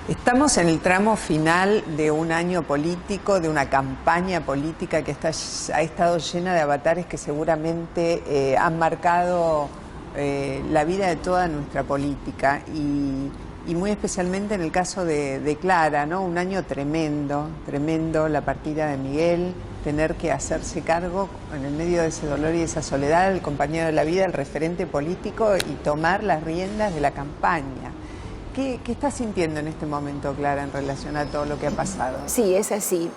Estamos en el tramo final de un año político, de una campaña política que ha estado llena de avatares que seguramente han marcado la vida de toda nuestra política y muy especialmente en el caso de Clara, ¿no? Un año tremendo, tremendo, la partida de Miguel, tener que hacerse cargo en el medio de ese dolor y esa soledad, el compañero de la vida, el referente político y tomar las riendas de la campaña. ¿Qué estás sintiendo en este momento, Clara, en relación a todo lo que ha pasado? Sí, es así.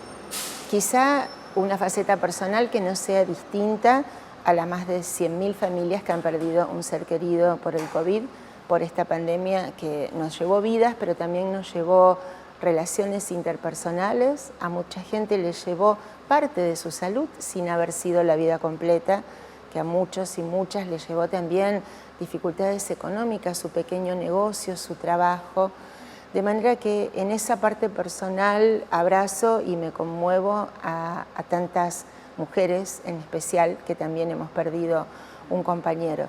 Quizá una faceta personal que no sea distinta a las más de 100.000 familias que han perdido un ser querido por el COVID, por esta pandemia que nos llevó vidas, pero también nos llevó relaciones interpersonales. A mucha gente le llevó parte de su salud sin haber sido la vida completa, que a muchos y muchas les llevó también dificultades económicas, su pequeño negocio, su trabajo. De manera que en esa parte personal abrazo y me conmuevo a tantas mujeres en especial que también hemos perdido un compañero.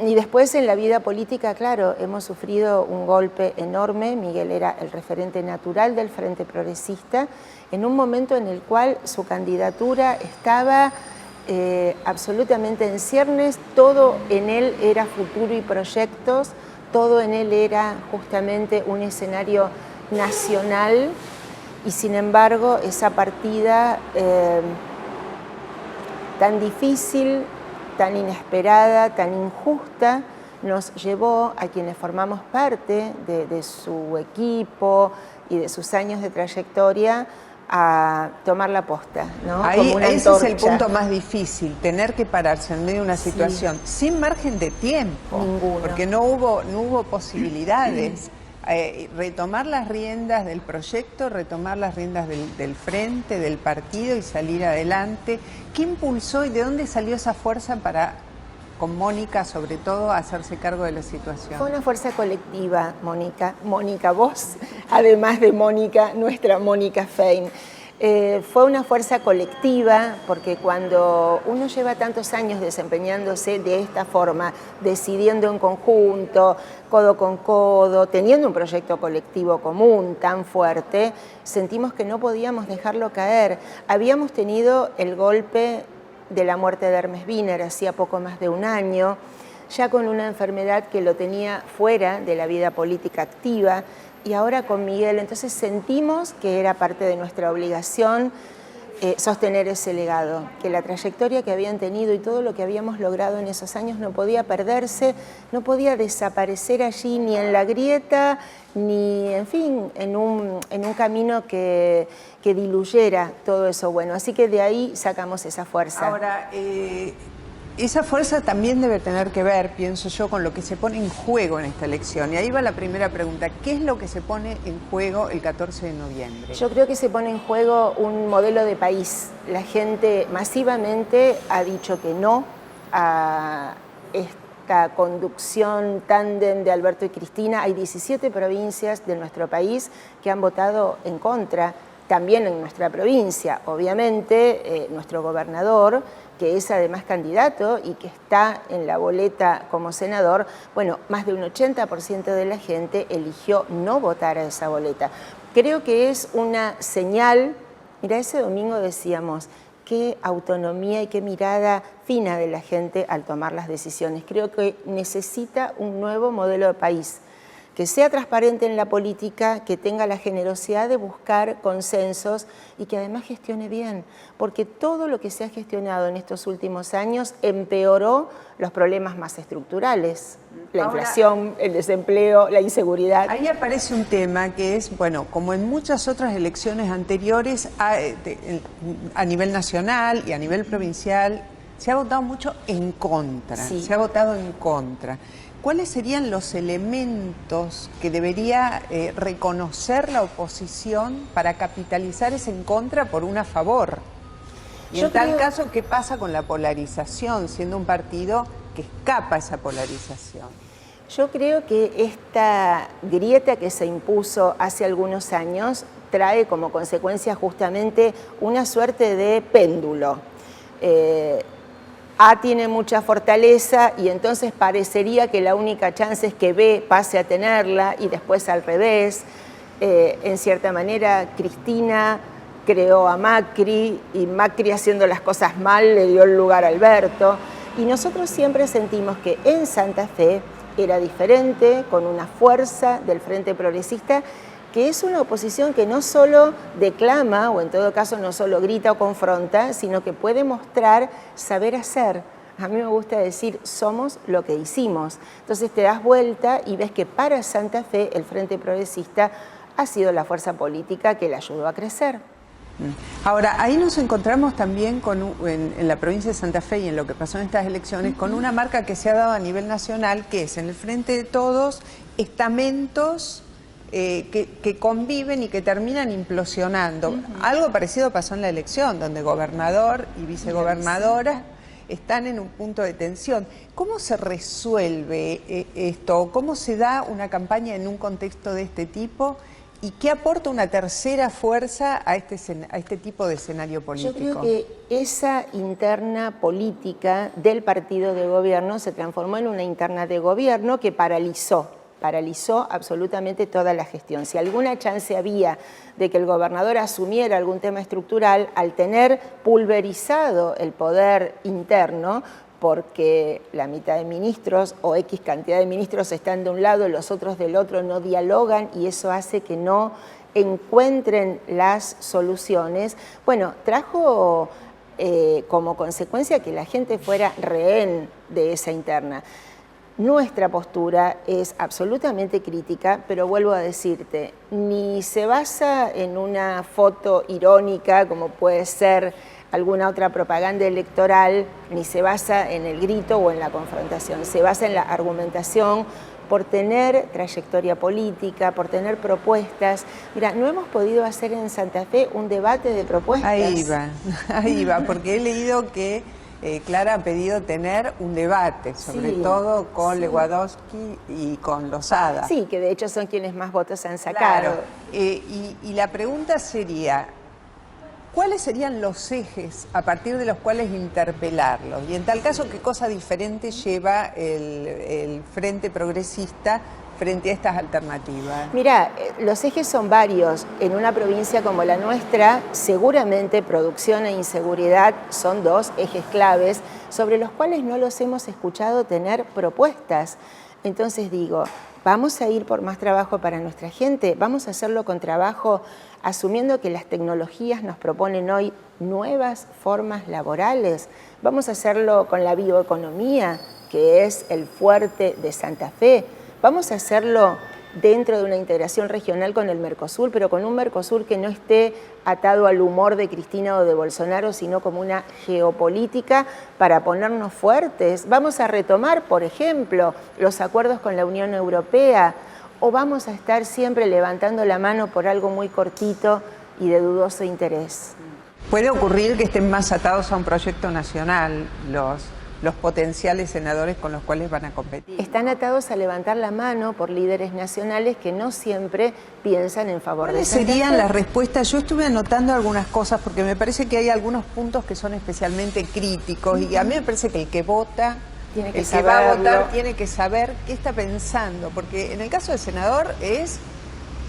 Y después en la vida política, claro, hemos sufrido un golpe enorme. Miguel era el referente natural del Frente Progresista en un momento en el cual su candidatura estaba absolutamente en ciernes. Todo en él era futuro y proyectos, todo en él era justamente un escenario nacional y sin embargo esa partida tan difícil, tan inesperada, tan injusta, nos llevó a quienes formamos parte de su equipo y de sus años de trayectoria a tomar la posta, ¿no? Ahí, como una ese antorcha. es el punto más difícil, tener que pararse en medio de una situación sin margen de tiempo, Ninguno. porque no hubo posibilidades. Retomar las riendas del proyecto, retomar las riendas del frente, del partido y salir adelante. ¿Qué impulsó y de dónde salió esa fuerza para, con Mónica sobre todo, hacerse cargo de la situación? Fue una fuerza colectiva, Mónica. Mónica, vos, además de Mónica, nuestra Mónica Fein. Fue una fuerza colectiva porque cuando uno lleva tantos años desempeñándose de esta forma, decidiendo en conjunto, codo con codo, teniendo un proyecto colectivo común tan fuerte, sentimos que no podíamos dejarlo caer. Habíamos tenido el golpe de la muerte de Hermes Wiener hacía poco más de un año, ya con una enfermedad que lo tenía fuera de la vida política activa, y ahora con Miguel. Entonces sentimos que era parte de nuestra obligación sostener ese legado, que la trayectoria que habían tenido y todo lo que habíamos logrado en esos años no podía perderse, no podía desaparecer allí ni en la grieta, ni, en fin, en un camino que diluyera todo eso bueno. Así que de ahí sacamos esa fuerza. Ahora, esa fuerza también debe tener que ver, pienso yo, con lo que se pone en juego en esta elección. Y ahí va la primera pregunta. ¿Qué es lo que se pone en juego el 14 de noviembre? Yo creo que se pone en juego un modelo de país. La gente masivamente ha dicho que no a esta conducción tándem de Alberto y Cristina. Hay 17 provincias de nuestro país que han votado en contra. También en nuestra provincia, obviamente, nuestro gobernador, que es además candidato y que está en la boleta como senador, bueno, más de un 80% de la gente eligió no votar a esa boleta. Creo que es una señal. Mira, ese domingo decíamos, qué autonomía y qué mirada fina de la gente al tomar las decisiones. Creo que necesita un nuevo modelo de país, que sea transparente en la política, que tenga la generosidad de buscar consensos y que además gestione bien, porque todo lo que se ha gestionado en estos últimos años empeoró los problemas más estructurales, la inflación, el desempleo, la inseguridad. Ahí aparece un tema que es, bueno, como en muchas otras elecciones anteriores a nivel nacional y a nivel provincial, se ha votado mucho en contra, se ha votado en contra. ¿Cuáles serían los elementos que debería reconocer la oposición para capitalizar ese en contra por un a favor? Y en tal caso, ¿qué pasa con la polarización, siendo un partido que escapa a esa polarización? Yo creo que esta grieta que se impuso hace algunos años trae como consecuencia justamente una suerte de péndulo. A tiene mucha fortaleza y entonces parecería que la única chance es que B pase a tenerla y después al revés. En cierta manera, Cristina creó a Macri y Macri, haciendo las cosas mal, le dio el lugar a Alberto. Y nosotros siempre sentimos que en Santa Fe era diferente, con una fuerza del Frente Progresista, que es una oposición que no solo declama, o en todo caso no solo grita o confronta, sino que puede mostrar saber hacer. A mí me gusta decir, somos lo que hicimos. Entonces te das vuelta y ves que para Santa Fe el Frente Progresista ha sido la fuerza política que le ayudó a crecer. Ahora, ahí nos encontramos también con, en la provincia de Santa Fe y en lo que pasó en estas elecciones, con una marca que se ha dado a nivel nacional, que es en el Frente de Todos, estamentos que conviven y que terminan implosionando. Algo parecido pasó en la elección, donde gobernador y vicegobernadora están en un punto de tensión. ¿Cómo se resuelve esto? ¿Cómo se da una campaña en un contexto de este tipo? ¿Y qué aporta una tercera fuerza a este tipo de escenario político? Yo creo que esa interna política del partido de gobierno se transformó en una interna de gobierno que paralizó absolutamente toda la gestión. Si alguna chance había de que el gobernador asumiera algún tema estructural, al tener pulverizado el poder interno, porque la mitad de ministros o X cantidad de ministros están de un lado y los otros del otro, no dialogan, y eso hace que no encuentren las soluciones. Bueno, trajo como consecuencia que la gente fuera rehén de esa interna. Nuestra postura es absolutamente crítica, pero vuelvo a decirte, ni se basa en una foto irónica como puede ser alguna otra propaganda electoral, ni se basa en el grito o en la confrontación, se basa en la argumentación por tener trayectoria política, por tener propuestas. Mira, no hemos podido hacer en Santa Fe un debate de propuestas. Ahí va, porque he leído que Clara ha pedido tener un debate, sobre todo con Lewandowski y con Losada. Sí, que de hecho son quienes más votos han sacado. Claro. Y la pregunta sería, ¿cuáles serían los ejes a partir de los cuales interpelarlos? Y en tal caso, ¿qué cosa diferente lleva el Frente Progresista frente a estas alternativas? Mira, los ejes son varios. En una provincia como la nuestra, seguramente producción e inseguridad son dos ejes claves sobre los cuales no los hemos escuchado tener propuestas. Entonces digo, ¿vamos a ir por más trabajo para nuestra gente? ¿Vamos a hacerlo con trabajo asumiendo que las tecnologías nos proponen hoy nuevas formas laborales? ¿Vamos a hacerlo con la bioeconomía, que es el fuerte de Santa Fe? ¿Vamos a hacerlo dentro de una integración regional con el Mercosur, pero con un Mercosur que no esté atado al humor de Cristina o de Bolsonaro, sino como una geopolítica para ponernos fuertes? ¿Vamos a retomar, por ejemplo, los acuerdos con la Unión Europea? ¿O vamos a estar siempre levantando la mano por algo muy cortito y de dudoso interés? Puede ocurrir que estén más atados a un proyecto nacional los potenciales senadores con los cuales van a competir. Están atados a levantar la mano por líderes nacionales que no siempre piensan en favor de Santa Fe. ¿Cuáles serían las respuestas? Yo estuve anotando algunas cosas porque me parece que hay algunos puntos que son especialmente críticos y a mí me parece que el que vota, el que va a votar, tiene que saber qué está pensando, porque en el caso del senador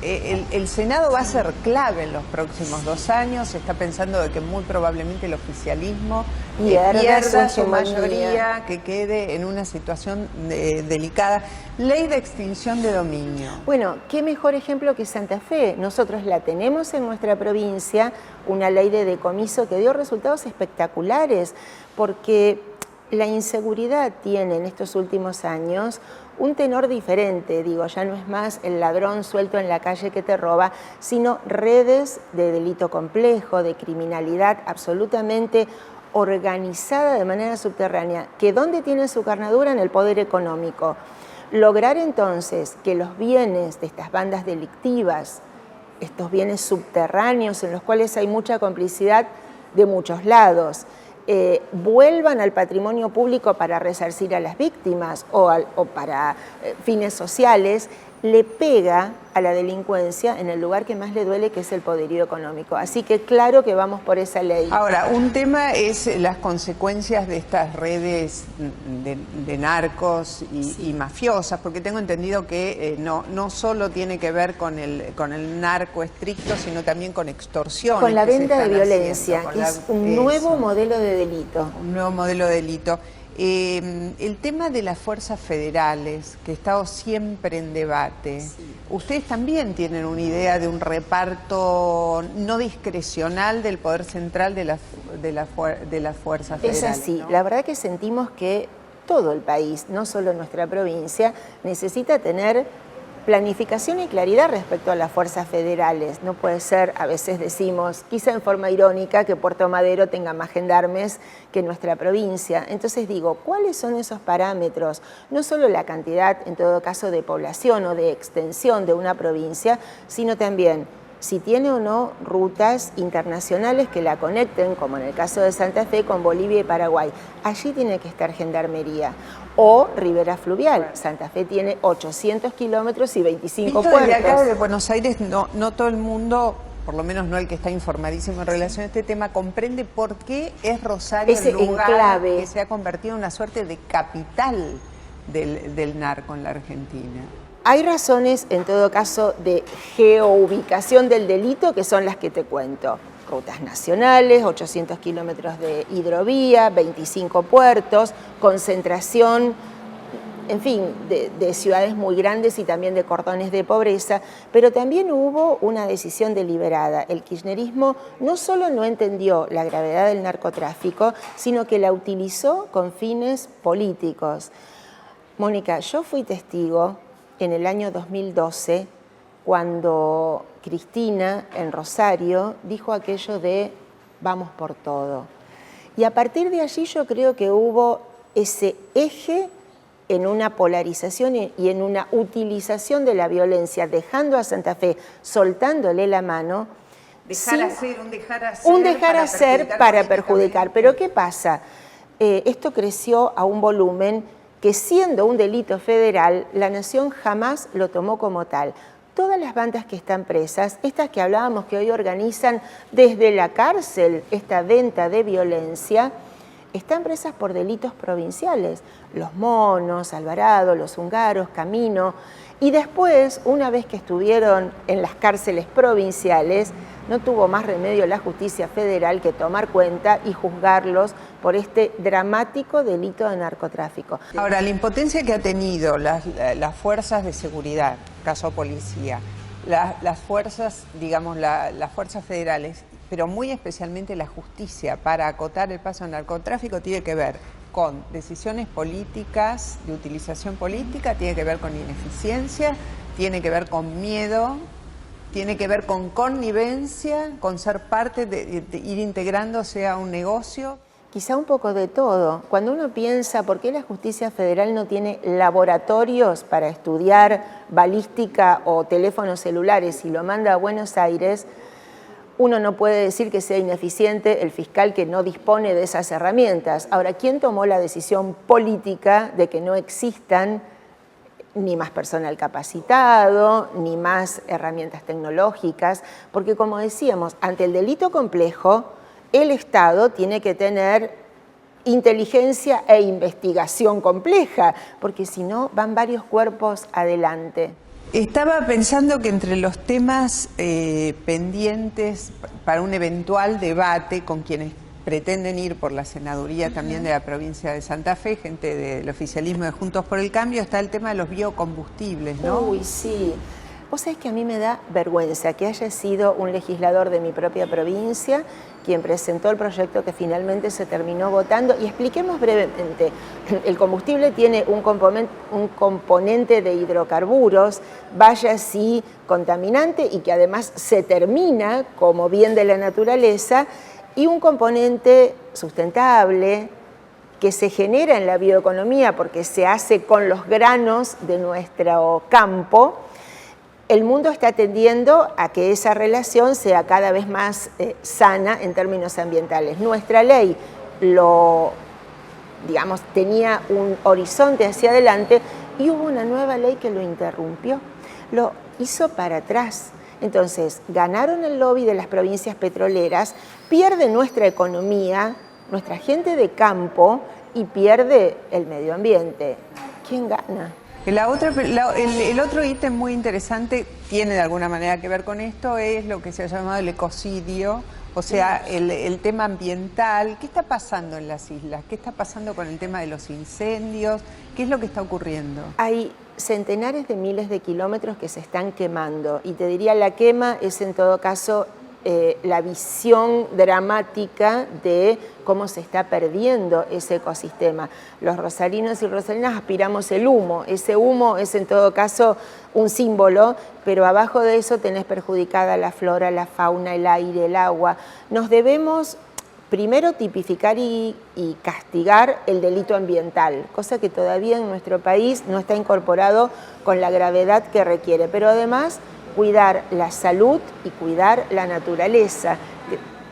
el Senado va a ser clave en los próximos 2 años. Se está pensando de que muy probablemente el oficialismo pierda su mayoría, que quede en una situación delicada. Ley de extinción de dominio. Bueno, qué mejor ejemplo que Santa Fe. Nosotros la tenemos en nuestra provincia, una ley de decomiso que dio resultados espectaculares, porque la inseguridad tiene en estos últimos años un tenor diferente, digo, ya no es más el ladrón suelto en la calle que te roba, sino redes de delito complejo, de criminalidad absolutamente organizada de manera subterránea, que ¿dónde tiene su carnadura? En el poder económico. Lograr entonces que los bienes de estas bandas delictivas, estos bienes subterráneos en los cuales hay mucha complicidad de muchos lados, vuelvan al patrimonio público para resarcir a las víctimas o para fines sociales, le pega a la delincuencia en el lugar que más le duele, que es el poderío económico. Así que claro que vamos por esa ley. Ahora, un tema es las consecuencias de estas redes de narcos y mafiosas, porque tengo entendido que no solo tiene que ver con el narco estricto, sino también con extorsión. Con la venta de violencia, que es un nuevo modelo de delito. Un nuevo modelo de delito. El tema de las fuerzas federales, que ha estado siempre en debate, sí. Ustedes también tienen una idea de un reparto no discrecional del poder central de las fuerzas federales. Es así, ¿no? La verdad que sentimos que todo el país, no solo nuestra provincia, necesita tener planificación y claridad respecto a las fuerzas federales. No puede ser, a veces decimos, quizá en forma irónica, que Puerto Madero tenga más gendarmes que nuestra provincia. Entonces digo, ¿cuáles son esos parámetros? No solo la cantidad, en todo caso, de población o de extensión de una provincia, sino también si tiene o no rutas internacionales que la conecten, como en el caso de Santa Fe, con Bolivia y Paraguay. Allí tiene que estar gendarmería. O Ribera Fluvial. Santa Fe tiene 800 kilómetros y 25 puertos. De acá de Buenos Aires, no todo el mundo, por lo menos no el que está informadísimo en relación a este tema, comprende por qué es Rosario ese el lugar enclave que se ha convertido en una suerte de capital del narco en la Argentina. Hay razones, en todo caso, de geoubicación del delito, que son las que te cuento. Rutas nacionales, 800 kilómetros de hidrovía, 25 puertos, concentración, en fin, de ciudades muy grandes y también de cordones de pobreza, pero también hubo una decisión deliberada. El kirchnerismo no solo no entendió la gravedad del narcotráfico, sino que la utilizó con fines políticos. Mónica, yo fui testigo en el año 2012, cuando Cristina en Rosario dijo aquello de vamos por todo. Y a partir de allí yo creo que hubo ese eje en una polarización y en una utilización de la violencia, dejando a Santa Fe, soltándole la mano. Un dejar hacer para perjudicar. Pero ¿qué pasa? Esto creció a un volumen que, siendo un delito federal, la nación jamás lo tomó como tal. Todas las bandas que están presas, estas que hablábamos que hoy organizan desde la cárcel esta venta de violencia, están presas por delitos provinciales. Los Monos, Alvarado, Los Húngaros, Camino. Y después, una vez que estuvieron en las cárceles provinciales, no tuvo más remedio la justicia federal que tomar cuenta y juzgarlos por este dramático delito de narcotráfico. Ahora, la impotencia que ha tenido las fuerzas de seguridad, caso policía, las fuerzas, digamos, las fuerzas federales, pero muy especialmente la justicia, para acotar el paso al narcotráfico, tiene que ver con decisiones políticas, de utilización política, tiene que ver con ineficiencia, tiene que ver con miedo, tiene que ver con connivencia, con ser parte de ir integrándose a un negocio. Quizá un poco de todo. Cuando uno piensa por qué la justicia federal no tiene laboratorios para estudiar balística o teléfonos celulares y lo manda a Buenos Aires, uno no puede decir que sea ineficiente el fiscal que no dispone de esas herramientas. Ahora, ¿quién tomó la decisión política de que no existan ni más personal capacitado, ni más herramientas tecnológicas? Porque, como decíamos, ante el delito complejo, el Estado tiene que tener inteligencia e investigación compleja, porque si no van varios cuerpos adelante. Estaba pensando que entre los temas pendientes para un eventual debate con quienes pretenden ir por la senaduría también de la provincia de Santa Fe, gente del oficialismo de Juntos por el Cambio, está el tema de los biocombustibles, ¿no? Uy, sí. Vos sabés que a mí me da vergüenza que haya sido un legislador de mi propia provincia quien presentó el proyecto que finalmente se terminó votando. Y expliquemos brevemente. El combustible tiene un componente de hidrocarburos, vaya sí, contaminante, y que además se termina como bien de la naturaleza, y un componente sustentable que se genera en la bioeconomía porque se hace con los granos de nuestro campo. El mundo está tendiendo a que esa relación sea cada vez más sana en términos ambientales. Nuestra ley tenía un horizonte hacia adelante y hubo una nueva ley que lo interrumpió. lo hizo para atrás. Entonces, ganaron el lobby de las provincias petroleras, pierde nuestra economía, nuestra gente de campo y pierde el medio ambiente. ¿Quién gana? El otro ítem muy interesante, tiene de alguna manera que ver con esto, es lo que se ha llamado el ecocidio, o sea, el tema ambiental. ¿Qué está pasando en las islas? ¿Qué está pasando con el tema de los incendios? ¿Qué es lo que está ocurriendo? Hay centenares de miles de kilómetros que se están quemando y te diría la quema es en todo caso la visión dramática de cómo se está perdiendo ese ecosistema. Los rosarinos y rosarinas aspiramos el humo, ese humo es en todo caso un símbolo, pero abajo de eso tenés perjudicada la flora, la fauna, el aire, el agua. Nos debemos primero tipificar y castigar el delito ambiental, cosa que todavía en nuestro país no está incorporado con la gravedad que requiere, pero además cuidar la salud y cuidar la naturaleza.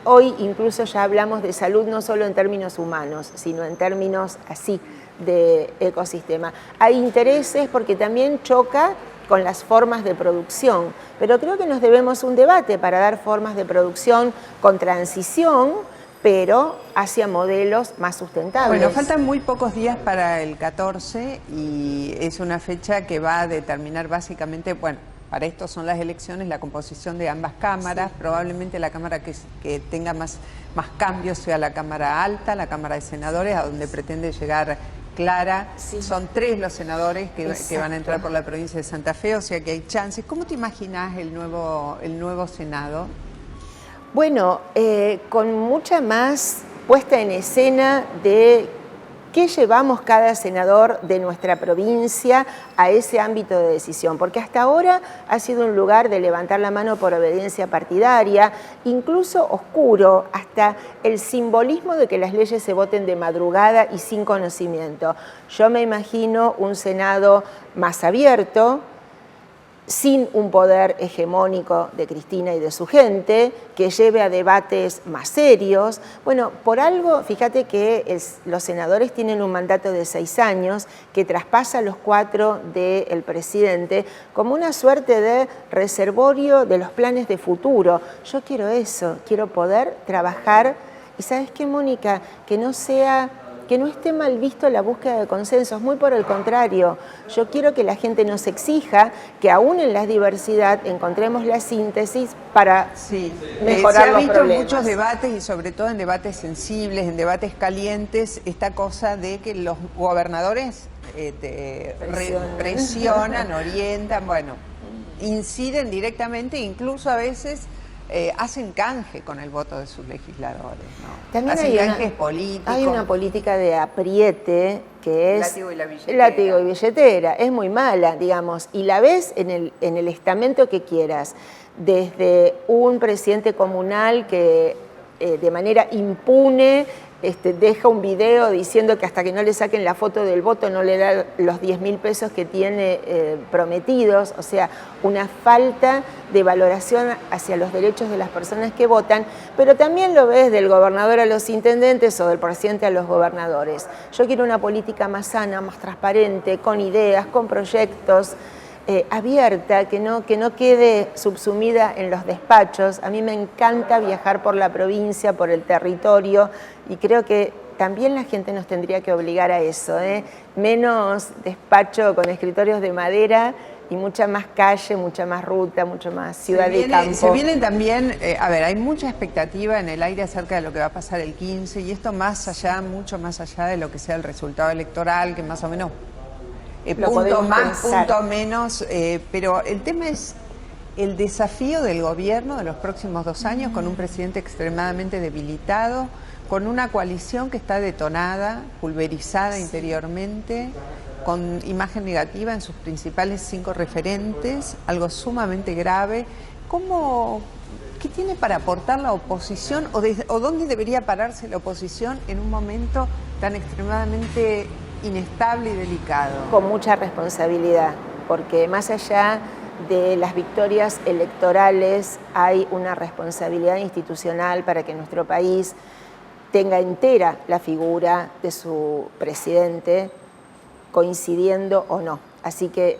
Hoy incluso ya hablamos de salud no solo en términos humanos, sino en términos así de ecosistema. Hay intereses porque también choca con las formas de producción, pero creo que nos debemos un debate para dar formas de producción con transición, pero hacia modelos más sustentables. Bueno, faltan muy pocos días para el 14 y es una fecha que va a determinar básicamente, bueno, para esto son las elecciones, la composición de ambas cámaras. Sí. Probablemente la Cámara que tenga más cambios sea la Cámara Alta, la Cámara de Senadores, a donde pretende llegar Clara. Sí. Son 3 los senadores que van a entrar por la provincia de Santa Fe, o sea que hay chances. ¿Cómo te imaginas el nuevo Senado? Bueno, con mucha más puesta en escena de qué llevamos cada senador de nuestra provincia a ese ámbito de decisión, porque hasta ahora ha sido un lugar de levantar la mano por obediencia partidaria, incluso oscuro, hasta el simbolismo de que las leyes se voten de madrugada y sin conocimiento. Yo me imagino un Senado más abierto, sin un poder hegemónico de Cristina y de su gente, que lleve a debates más serios. Bueno, por algo, fíjate que los senadores tienen un mandato de 6 años que traspasa los 4 del presidente como una suerte de reservorio de los planes de futuro. Yo quiero eso, quiero poder trabajar. Y ¿sabes qué, Mónica? Que no esté mal visto la búsqueda de consensos, muy por el contrario. Yo quiero que la gente nos exija que aún en la diversidad encontremos la síntesis para mejorar los problemas. Se ha visto en muchos debates y sobre todo en debates sensibles, en debates calientes, esta cosa de que los gobernadores presionan, orientan, bueno, inciden directamente, incluso a veces hacen canje con el voto de sus legisladores, ¿no? También hacen canjes políticos. Hay una política de apriete que es látigo y la billetera. Látigo y billetera, es muy mala, digamos, y la ves en el estamento que quieras, desde un presidente comunal que de manera impune deja un video diciendo que hasta que no le saquen la foto del voto no le da los 10.000 pesos que tiene prometidos, o sea, una falta de valoración hacia los derechos de las personas que votan, pero también lo ves del gobernador a los intendentes o del presidente a los gobernadores. Yo quiero una política más sana, más transparente, con ideas, con proyectos, abierta, que no quede subsumida en los despachos. A mí me encanta viajar por la provincia, por el territorio, y creo que también la gente nos tendría que obligar a eso, menos despacho con escritorios de madera y mucha más calle, mucha más ruta, mucho más ciudad y campo. Se viene también, hay mucha expectativa en el aire acerca de lo que va a pasar el 15, y esto más allá, mucho más allá de lo que sea el resultado electoral, que más o menos punto más, punto menos, pero el tema es el desafío del gobierno de los próximos 2 años con un presidente extremadamente debilitado, con una coalición que está detonada, pulverizada interiormente, con imagen negativa en sus principales 5 referentes, algo sumamente grave. ¿Qué tiene para aportar la oposición o dónde debería pararse la oposición en un momento tan extremadamente inestable y delicado? Con mucha responsabilidad, porque más allá de las victorias electorales hay una responsabilidad institucional para que nuestro país tenga entera la figura de su presidente, coincidiendo o no. Así que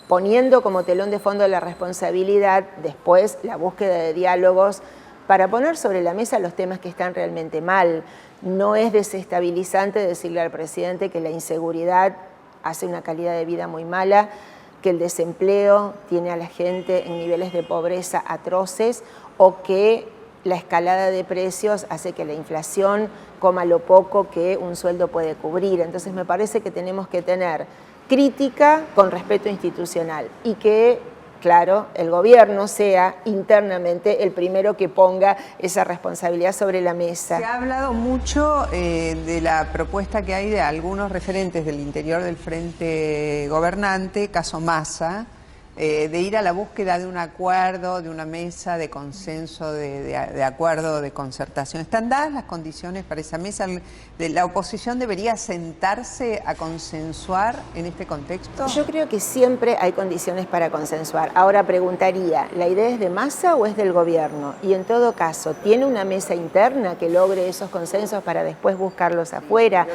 poniendo como telón de fondo la responsabilidad, después la búsqueda de diálogos para poner sobre la mesa los temas que están realmente mal. No es desestabilizante decirle al presidente que la inseguridad hace una calidad de vida muy mala, que el desempleo tiene a la gente en niveles de pobreza atroces o que la escalada de precios hace que la inflación coma lo poco que un sueldo puede cubrir. Entonces me parece que tenemos que tener crítica con respeto institucional y que, claro, el gobierno sea internamente el primero que ponga esa responsabilidad sobre la mesa. Se ha hablado mucho de la propuesta que hay de algunos referentes del interior del frente gobernante, caso Massa, de ir a la búsqueda de un acuerdo, de una mesa de consenso, de acuerdo, de concertación. ¿Están dadas las condiciones para esa mesa? ¿La oposición debería sentarse a consensuar en este contexto? Yo creo que siempre hay condiciones para consensuar. Ahora preguntaría, ¿la idea es de Massa o es del gobierno? Y en todo caso, ¿tiene una mesa interna que logre esos consensos para después buscarlos afuera?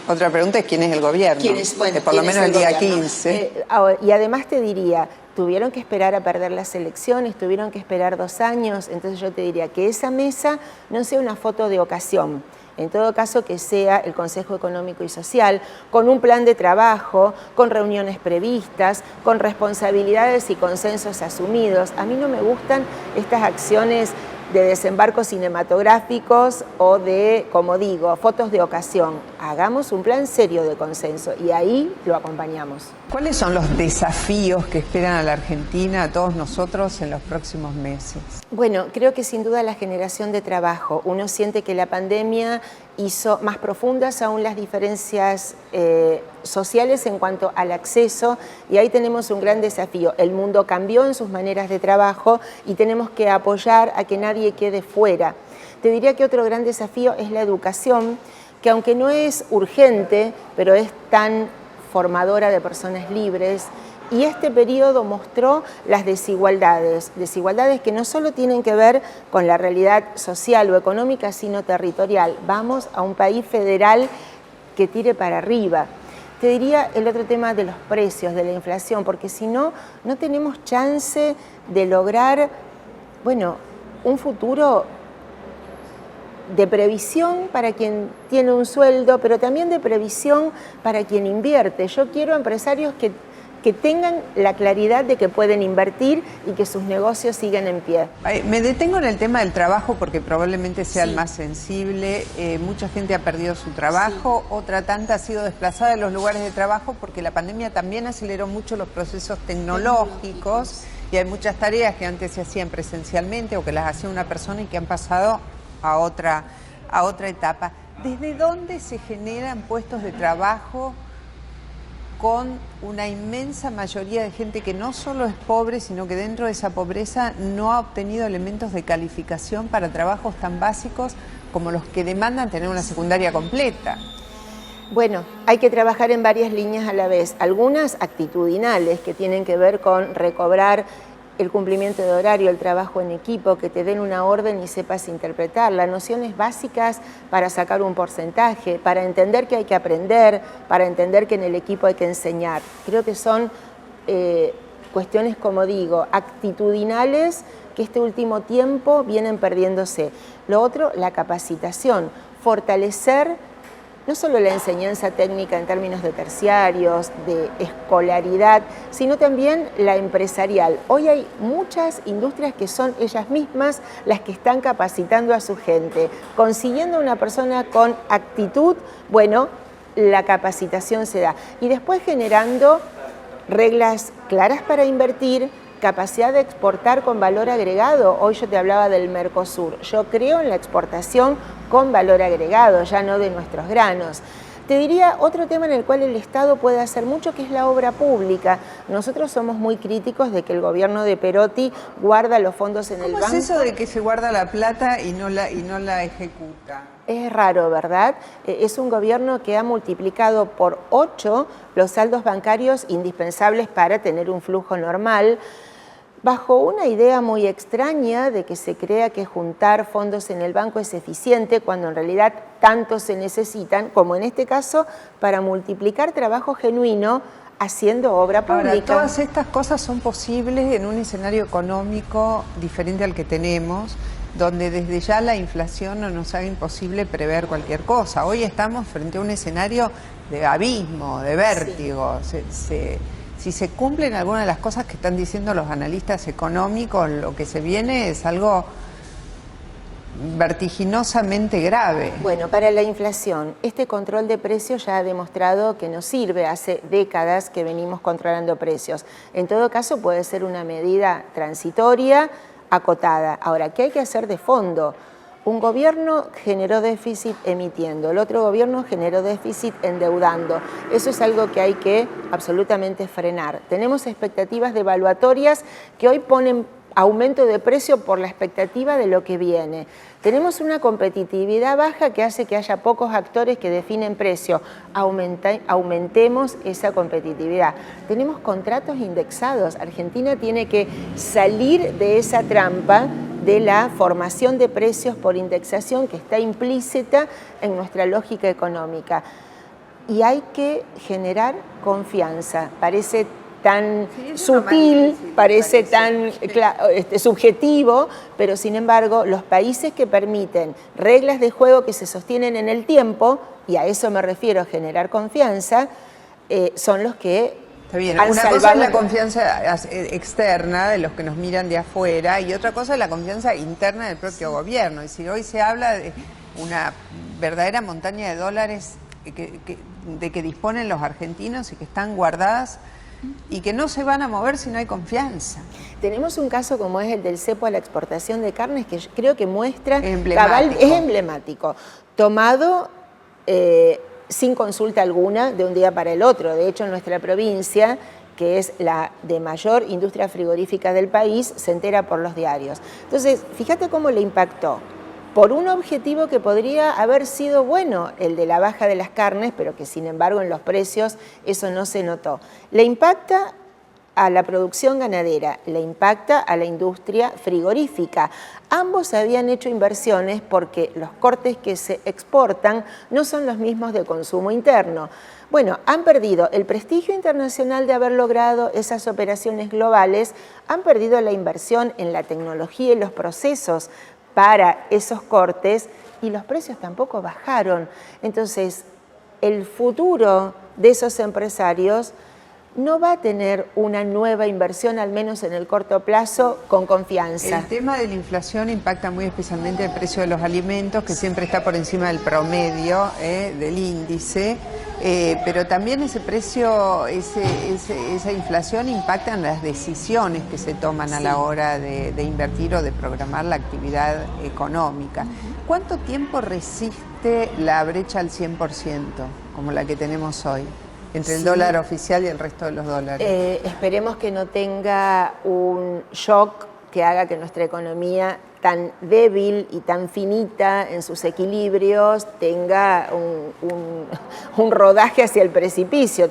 Otra pregunta es ¿quién es el gobierno? Bueno, por lo menos el día 15. Y además te diría, tuvieron que esperar a perder las elecciones, tuvieron que esperar 2 años, entonces yo te diría que esa mesa no sea una foto de ocasión, en todo caso que sea el Consejo Económico y Social, con un plan de trabajo, con reuniones previstas, con responsabilidades y consensos asumidos. A mí no me gustan estas acciones de desembarcos cinematográficos o de, como digo, fotos de ocasión. Hagamos un plan serio de consenso y ahí lo acompañamos. ¿Cuáles son los desafíos que esperan a la Argentina, a todos nosotros, en los próximos meses? Bueno, creo que sin duda la generación de trabajo. Uno siente que la pandemia hizo más profundas aún las diferencias sociales en cuanto al acceso y ahí tenemos un gran desafío. El mundo cambió en sus maneras de trabajo y tenemos que apoyar a que nadie quede fuera. Te diría que otro gran desafío es la educación, que aunque no es urgente, pero es tan formadora de personas libres. Y este periodo mostró las desigualdades que no solo tienen que ver con la realidad social o económica, sino territorial. Vamos a un país federal que tire para arriba. Te diría el otro tema de los precios, de la inflación, porque si no, no tenemos chance de lograr, bueno, un futuro de previsión para quien tiene un sueldo, pero también de previsión para quien invierte. Yo quiero empresarios que tengan la claridad de que pueden invertir y que sus negocios sigan en pie. Me detengo en el tema del trabajo porque probablemente sea el más sensible. Mucha gente ha perdido su trabajo, otra tanta ha sido desplazada de los lugares de trabajo porque la pandemia también aceleró mucho los procesos tecnológicos y hay muchas tareas que antes se hacían presencialmente o que las hacía una persona y que han pasado a otra etapa. ¿Desde dónde se generan puestos de trabajo con una inmensa mayoría de gente que no solo es pobre, sino que dentro de esa pobreza no ha obtenido elementos de calificación para trabajos tan básicos como los que demandan tener una secundaria completa? Bueno, hay que trabajar en varias líneas a la vez, algunas actitudinales que tienen que ver con recobrar el cumplimiento de horario, el trabajo en equipo, que te den una orden y sepas interpretarla, nociones básicas para sacar un porcentaje, para entender que hay que aprender, para entender que en el equipo hay que enseñar. Creo que son cuestiones, como digo, actitudinales que este último tiempo vienen perdiéndose. Lo otro, la capacitación, fortalecer no solo la enseñanza técnica en términos de terciarios, de escolaridad, sino también la empresarial. Hoy hay muchas industrias que son ellas mismas las que están capacitando a su gente. Consiguiendo una persona con actitud, bueno, la capacitación se da. Y después generando reglas claras para invertir, capacidad de exportar con valor agregado. Hoy yo te hablaba del Mercosur. Yo creo en la exportación con valor agregado, ya no de nuestros granos. Te diría otro tema en el cual el Estado puede hacer mucho, que es la obra pública. Nosotros somos muy críticos de que el gobierno de Perotti guarda los fondos en el banco. ¿Cómo es eso de que se guarda la plata y no la ejecuta? Es raro, ¿verdad? Es un gobierno que ha multiplicado por 8 los saldos bancarios indispensables para tener un flujo normal, bajo una idea muy extraña de que se crea que juntar fondos en el banco es eficiente, cuando en realidad tanto se necesitan, como en este caso, para multiplicar trabajo genuino haciendo obra pública. Ahora, todas estas cosas son posibles en un escenario económico diferente al que tenemos, donde desde ya la inflación no nos haga imposible prever cualquier cosa. Hoy estamos frente a un escenario de abismo, de vértigo. Sí. Si se cumplen algunas de las cosas que están diciendo los analistas económicos, lo que se viene es algo vertiginosamente grave. Bueno, para la inflación, este control de precios ya ha demostrado que no sirve. Hace décadas que venimos controlando precios. En todo caso, puede ser una medida transitoria, acotada. Ahora, ¿qué hay que hacer de fondo? Un gobierno generó déficit emitiendo, el otro gobierno generó déficit endeudando. Eso es algo que hay que absolutamente frenar. Tenemos expectativas devaluatorias que hoy ponen aumento de precio por la expectativa de lo que viene. Tenemos una competitividad baja que hace que haya pocos actores que definen precio. Aumentemos esa competitividad. Tenemos contratos indexados. Argentina tiene que salir de esa trampa de la formación de precios por indexación que está implícita en nuestra lógica económica. Y hay que generar confianza. Parece tan sutil, parece tan subjetivo, pero sin embargo los países que permiten reglas de juego que se sostienen en el tiempo, y a eso me refiero, a generar confianza, son los que Está bien. Una cosa es la confianza externa de los que nos miran de afuera y otra cosa es la confianza interna del propio gobierno. Es decir, hoy se habla de una verdadera montaña de dólares de que disponen los argentinos y que están guardadas y que no se van a mover si no hay confianza. Tenemos un caso como es el del cepo a la exportación de carnes que yo creo que muestra, es emblemático, tomado sin consulta alguna de un día para el otro. De hecho, en nuestra provincia, que es la de mayor industria frigorífica del país, se entera por los diarios. Entonces, fíjate cómo le impactó. Por un objetivo que podría haber sido bueno, el de la baja de las carnes, pero que sin embargo en los precios eso no se notó. Le impacta a la producción ganadera, le impacta a la industria frigorífica. Ambos habían hecho inversiones porque los cortes que se exportan no son los mismos de consumo interno. Bueno, han perdido el prestigio internacional de haber logrado esas operaciones globales, han perdido la inversión en la tecnología y los procesos para esos cortes y los precios tampoco bajaron. Entonces, el futuro de esos empresarios no va a tener una nueva inversión, al menos en el corto plazo, con confianza. El tema de la inflación impacta muy especialmente el precio de los alimentos, que siempre está por encima del promedio del índice, pero también ese precio, esa inflación impacta en las decisiones que se toman a la hora de invertir o de programar la actividad económica. ¿Cuánto tiempo resiste la brecha al 100%, como la que tenemos hoy, entre el dólar oficial y el resto de los dólares? Esperemos que no tenga un shock que haga que nuestra economía, tan débil y tan finita en sus equilibrios, tenga un rodaje hacia el precipicio.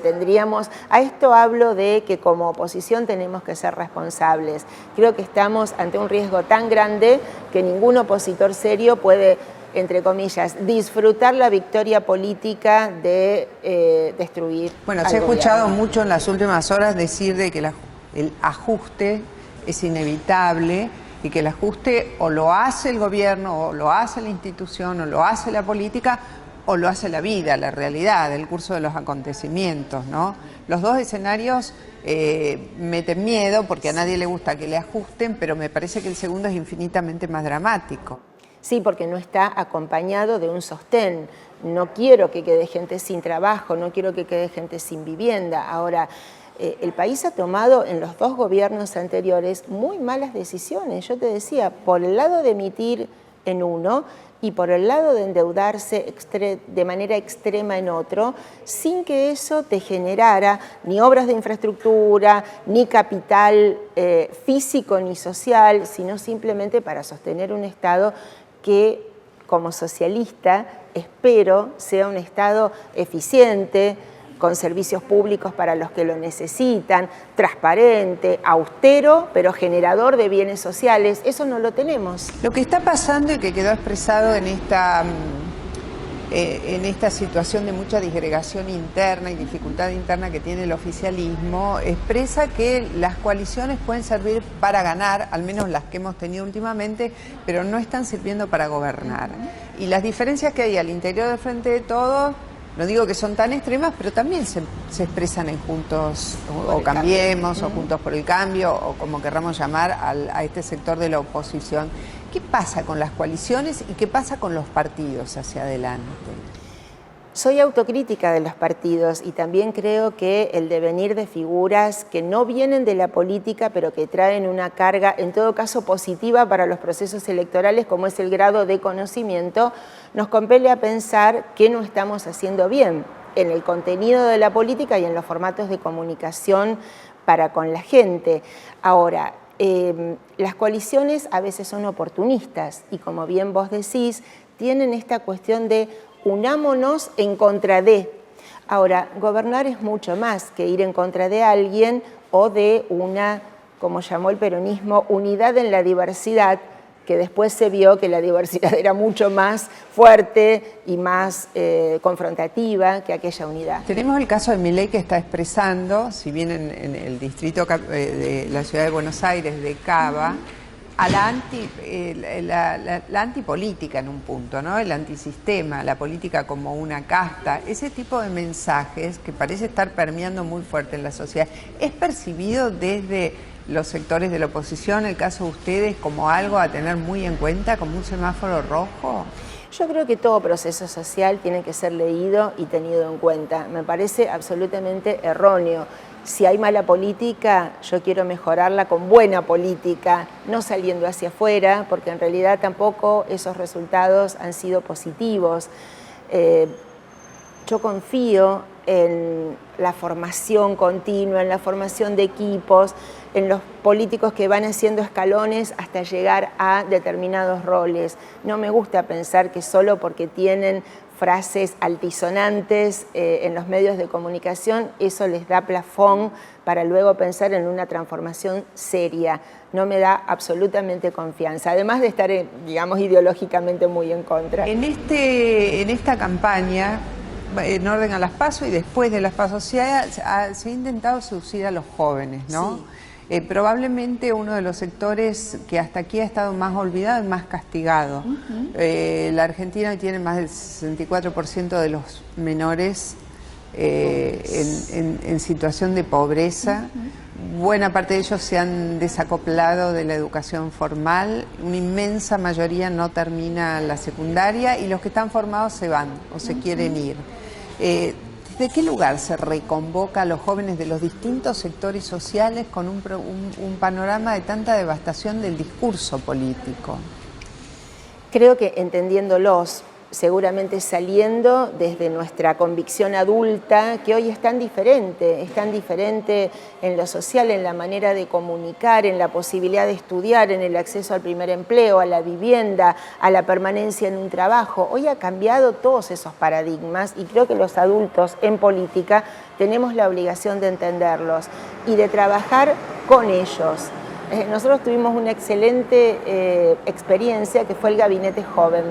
A esto hablo de que como oposición tenemos que ser responsables. Creo que estamos ante un riesgo tan grande que ningún opositor serio puede, entre comillas, disfrutar la victoria política de destruir. Bueno, se ha escuchado mucho en las últimas horas decir de que el ajuste es inevitable y que el ajuste o lo hace el gobierno, o lo hace la institución, o lo hace la política, o lo hace la vida, la realidad, el curso de los acontecimientos, ¿no? Los dos escenarios meten miedo porque a nadie le gusta que le ajusten, pero me parece que el segundo es infinitamente más dramático. Sí, porque no está acompañado de un sostén. No quiero que quede gente sin trabajo, no quiero que quede gente sin vivienda. Ahora, el país ha tomado en los dos gobiernos anteriores muy malas decisiones. Yo te decía, por el lado de emitir en uno y por el lado de endeudarse de manera extrema en otro, sin que eso te generara ni obras de infraestructura, ni capital físico ni social, sino simplemente para sostener un Estado que, como socialista, espero sea un Estado eficiente, con servicios públicos para los que lo necesitan, transparente, austero, pero generador de bienes sociales. Eso no lo tenemos. Lo que está pasando y que quedó expresado en en esta situación de mucha disgregación interna y dificultad interna que tiene el oficialismo, expresa que las coaliciones pueden servir para ganar, al menos las que hemos tenido últimamente, pero no están sirviendo para gobernar. Y las diferencias que hay al interior del Frente de Todos, no digo que son tan extremas, pero también se expresan en Juntos o Cambiemos, o Juntos por el Cambio, o como querramos llamar a este sector de la oposición. ¿Qué pasa con las coaliciones y qué pasa con los partidos hacia adelante? Soy autocrítica de los partidos y también creo que el devenir de figuras que no vienen de la política, pero que traen una carga, en todo caso positiva para los procesos electorales, como es el grado de conocimiento, nos compele a pensar que no estamos haciendo bien en el contenido de la política y en los formatos de comunicación para con la gente. Ahora, las coaliciones a veces son oportunistas y, como bien vos decís, tienen esta cuestión de unámonos en contra de. Ahora, gobernar es mucho más que ir en contra de alguien o de una, como llamó el peronismo, unidad en la diversidad, que después se vio que la diversidad era mucho más fuerte y más confrontativa que aquella unidad. Tenemos el caso de Milei que está expresando, si bien en el distrito de la ciudad de Buenos Aires, de Cava, a la antipolítica en un punto, ¿no? El antisistema, la política como una casta, ese tipo de mensajes que parece estar permeando muy fuerte en la sociedad, ¿es percibido desde los sectores de la oposición, el caso de ustedes, como algo a tener muy en cuenta, como un semáforo rojo? Yo creo que todo proceso social tiene que ser leído y tenido en cuenta. Me parece absolutamente erróneo. Si hay mala política, yo quiero mejorarla con buena política, no saliendo hacia afuera, porque en realidad tampoco esos resultados han sido positivos. Yo confío en la formación continua, en la formación de equipos, en los políticos que van haciendo escalones hasta llegar a determinados roles. No me gusta pensar que solo porque tienen frases altisonantes en los medios de comunicación, eso les da plafón para luego pensar en una transformación seria. No me da absolutamente confianza, además de estar, digamos, ideológicamente muy en contra. En esta campaña, en orden a las PASO y después de las PASO, se ha intentado seducir a los jóvenes, ¿no? Sí. Probablemente uno de los sectores que hasta aquí ha estado más olvidado y más castigado. La Argentina tiene más del 64% de los menores en situación de pobreza. Buena parte de ellos se han desacoplado de la educación formal, una inmensa mayoría no termina la secundaria y los que están formados se van o se quieren ir. ¿Desde qué lugar se reconvoca a los jóvenes de los distintos sectores sociales con un panorama de tanta devastación del discurso político? Creo que entendiéndolos, seguramente saliendo desde nuestra convicción adulta, que hoy es tan diferente en lo social, en la manera de comunicar, en la posibilidad de estudiar, en el acceso al primer empleo, a la vivienda, a la permanencia en un trabajo. Hoy ha cambiado todos esos paradigmas y creo que los adultos en política tenemos la obligación de entenderlos y de trabajar con ellos. Nosotros tuvimos una excelente experiencia que fue el Gabinete Joven,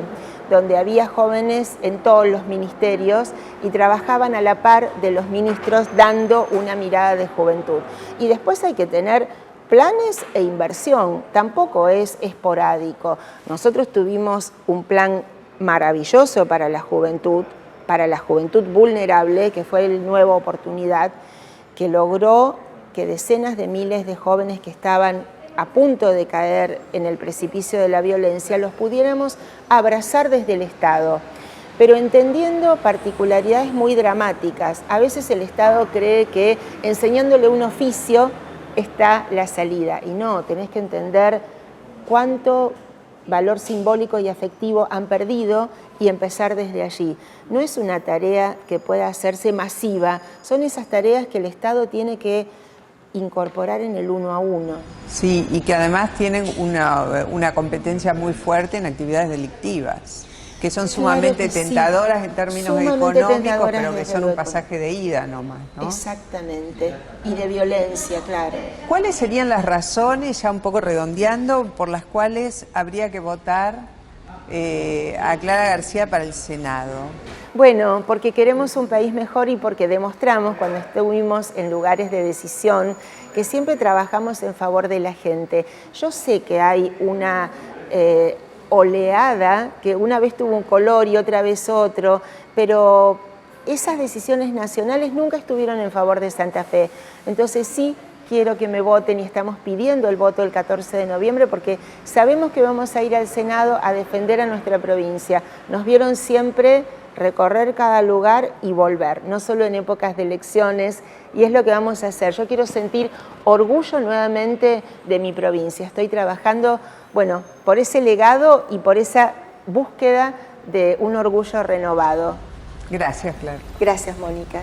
donde había jóvenes en todos los ministerios y trabajaban a la par de los ministros dando una mirada de juventud. Y después hay que tener planes e inversión, tampoco es esporádico. Nosotros tuvimos un plan maravilloso para la juventud vulnerable, que fue el Nueva Oportunidad, que logró que decenas de miles de jóvenes que estaban a punto de caer en el precipicio de la violencia, los pudiéramos abrazar desde el Estado, pero entendiendo particularidades muy dramáticas. A veces el Estado cree que enseñándole un oficio está la salida, y no, tenés que entender cuánto valor simbólico y afectivo han perdido y empezar desde allí. No es una tarea que pueda hacerse masiva, son esas tareas que el Estado tiene que incorporar en el 1 a 1. Sí, y que además tienen una competencia muy fuerte en actividades delictivas, que son sumamente tentadoras en términos económicos, pero que son un pasaje de ida nomás, ¿no? Exactamente, y de violencia, claro. ¿Cuáles serían las razones, ya un poco redondeando, por las cuales habría que votar a Clara García para el Senado? Bueno, porque queremos un país mejor y porque demostramos cuando estuvimos en lugares de decisión que siempre trabajamos en favor de la gente. Yo sé que hay una oleada que una vez tuvo un color y otra vez otro, pero esas decisiones nacionales nunca estuvieron en favor de Santa Fe. Entonces sí quiero que me voten y estamos pidiendo el voto el 14 de noviembre porque sabemos que vamos a ir al Senado a defender a nuestra provincia. Nos vieron siempre recorrer cada lugar y volver, no solo en épocas de elecciones, y es lo que vamos a hacer. Yo quiero sentir orgullo nuevamente de mi provincia. Estoy trabajando, bueno, por ese legado y por esa búsqueda de un orgullo renovado. Gracias, Clara. Gracias, Mónica.